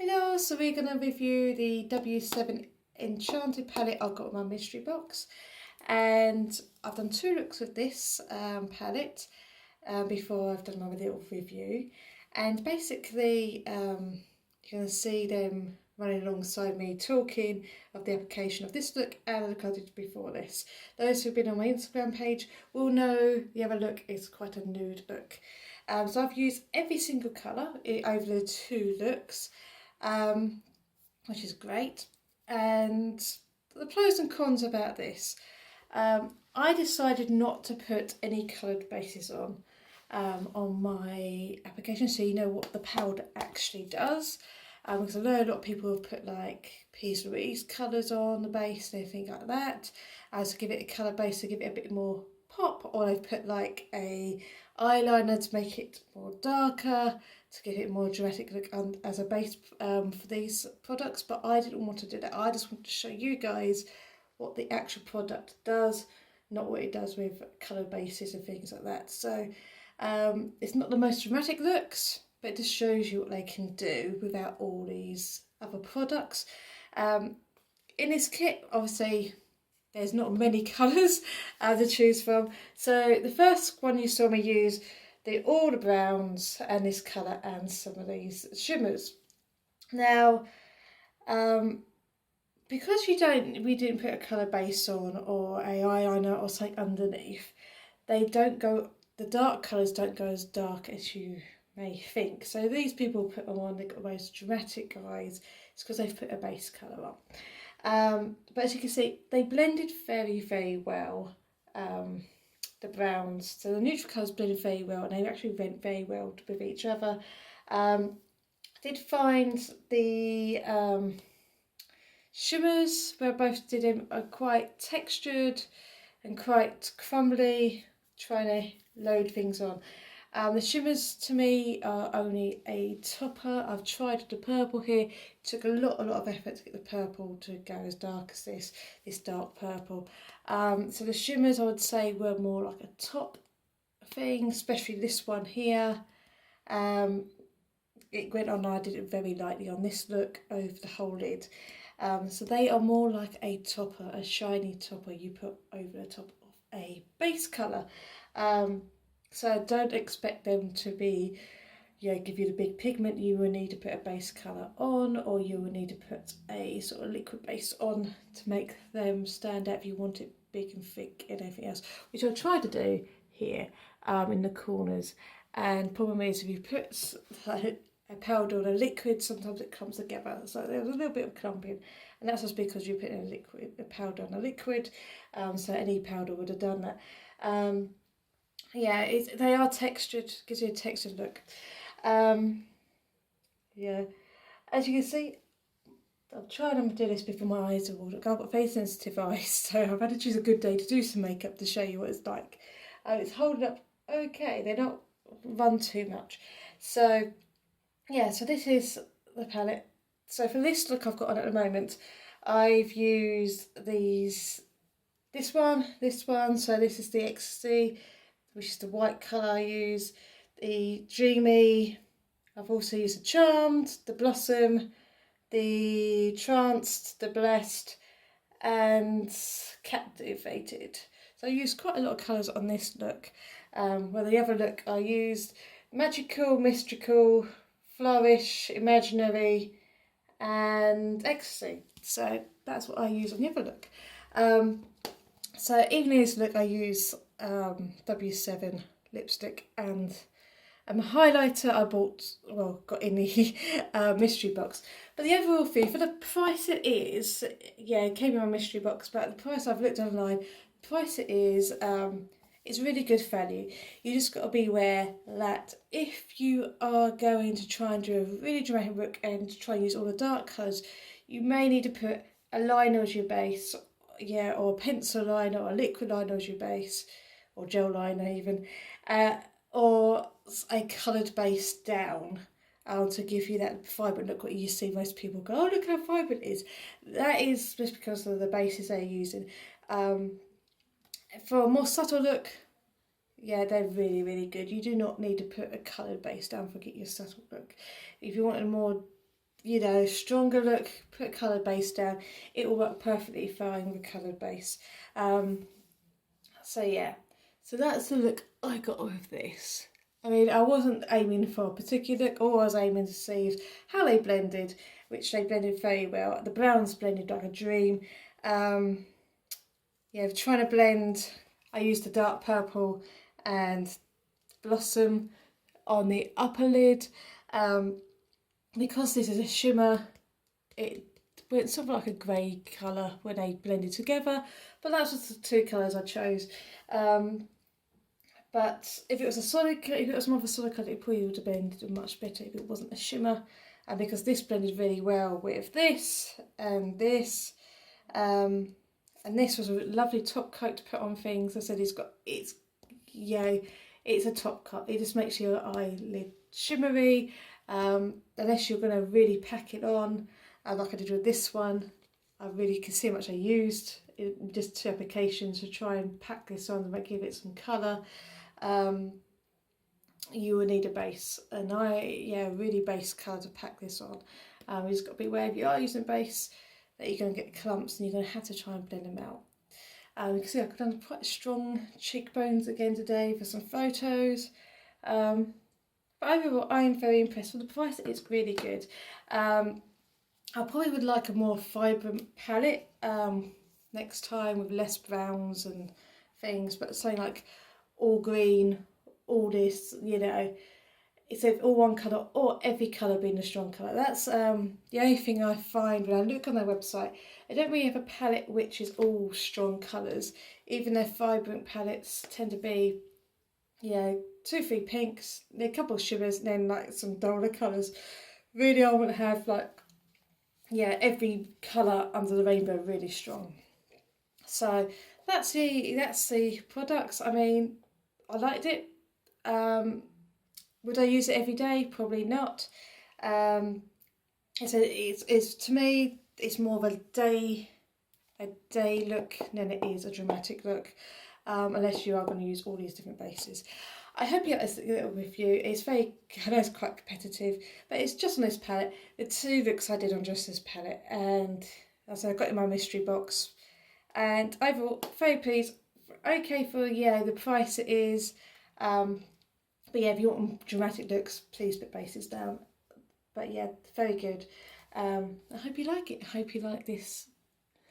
Hello, so we're going to review the W7 Enchanted palette I've got in my mystery box, and I've done two looks with this palette before I've done my little review, and basically you're going to see them running alongside me talking of the application of this look and the look I did before this. Those who've been on my Instagram page will know the other look is quite a nude look. So I've used every single colour over the two looks. Which is great. And the pros and cons about this. I decided not to put any coloured bases on my application, so you know what the powder actually does. Because I know a lot of people have put like Peas Louise colours on the base and everything like that, to give it a colour base to give it a bit more pop, or they've put like a eyeliner to make it more darker, to give it a more dramatic look as a base for these products. But I didn't want to do that. I just want to show you guys what the actual product does, not what it does with colour bases and things like that. So it's not the most dramatic looks, but it just shows you what they can do without all these other products. In this kit, obviously, there's not many colours to choose from. So the first one you saw me use, all the browns and this colour and some of these shimmers. Now, because we didn't put a colour base on or a eyeliner or something underneath, the dark colours don't go as dark as you may think. So these people put them on, they've got the most dramatic eyes. It's because they've put a base colour on. But as you can see, they blended very, very well. The browns, so the neutral colours blended very well, and they actually went very well with each other. I did find the shimmers where both did them are quite textured and quite crumbly, trying to load things on. The shimmers to me are only a topper. I've tried the purple here. It took a lot of effort to get the purple to go as dark as this dark purple. So the shimmers I would say were more like a top thing, especially this one here. It went on, I did it very lightly on this look over the whole lid. So they are more like a topper, a shiny topper you put over the top of a base colour. So don't expect them to be, give you the big pigment. You will need to put a base colour on, or you will need to put a sort of liquid base on to make them stand out if you want it big and thick and everything else, which I'll try to do here in the corners. And problem is, if you put a powder on a liquid, sometimes it comes together, so there's a little bit of clumping, and that's just because you're putting a powder on a liquid. So any powder would have done that. Yeah, they are textured, gives you a textured look. Yeah, as you can see, I've tried to do this before my eyes are watered. I've got very sensitive eyes, so I've had to choose a good day to do some makeup to show you what it's like. It's holding up okay, they don't run too much. So yeah, so this is the palette. So for this look I've got on at the moment, I've used this one, so this is the Ecstasy, which is the white colour I use, the Dreamy, I've also used the Charmed, the Blossom, the Tranced, the Blessed, and Captivated. So I used quite a lot of colours on this look. Well, the other look I used Magical, Mystical, Flourish, Imaginary, and Ecstasy. So that's what I use on the other look. So even in this look I use W7 lipstick and a highlighter I got in the mystery box. But the overall fee, for the price it is, it came in my mystery box, but the price I've looked online, the price it is, it's really good value. You just got to be aware that if you are going to try and do a really dramatic look and try and use all the dark colours, you may need to put a liner as your base, or a pencil liner or a liquid liner as your base, or gel liner even, or a coloured base down to give you that vibrant look. What you see most people go, oh look how vibrant it is. That is just because of the bases they're using. For a more subtle look, they're really, really good. You do not need to put a coloured base down to get your subtle look. If you want a more you know, stronger look, put a coloured base down, it will work perfectly fine with a coloured base. So yeah, so that's the look I got with this. I mean, I wasn't aiming for a particular look, all I was aiming to see is how they blended, which they blended very well. The browns blended like a dream. Yeah, trying to blend, I used the dark purple and blossom on the upper lid. Because this is a shimmer, it went sort of like a grey colour when they blended together, but that's just the two colours I chose. But if it was a solid, if it was more of a solid colour, it probably would have blended much better if it wasn't a shimmer. And because this blended really well with this and this, and this was a lovely top coat to put on things. I said it's a top coat. It just makes your eyelid shimmery. Unless you're going to really pack it on, like I did with this one, I really can see how much I used in just 2 applications to try and pack this on and give it some colour. You will need a base, and really base colour to pack this on. You just got to be aware if you are using base that you're going to get clumps and you're going to have to try and blend them out. You can see I've done quite strong cheekbones again today for some photos. But overall, I am very impressed with the price. It's really good. I probably would like a more vibrant palette next time with less browns and things, but something like all green, all this, you know, instead of all one colour or every colour being a strong colour. That's the only thing I find when I look on their website. They don't really have a palette which is all strong colours. Even their vibrant palettes tend to be, you know, 2-3 pinks, a couple of shimmers, and then like some duller colours. Really, I want to have like, yeah, every colour under the rainbow really strong. So that's the products. I mean, I liked it. Would I use it every day? Probably not. It's to me, it's more of a day look than it is a dramatic look. Unless you are going to use all these different bases. I hope you got this little review. It's I know it's quite competitive, but it's just on this palette. The 2 looks I did on just this palette, and as I got in my mystery box. And overall, very pleased. Okay for, yeah, the price it is. But yeah, if you want dramatic looks, please put bases down. But yeah, very good. I hope you like it. I hope you like this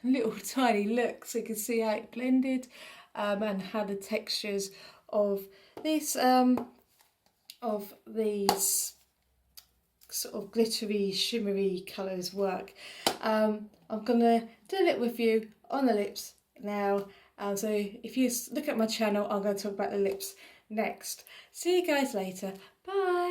little tiny look, so you can see how it blended, and how the textures of these sort of glittery, shimmery colours work. I'm gonna do a little review on the lips now. So if you look at my channel, I'm going to talk about the lips next. See you guys later. Bye.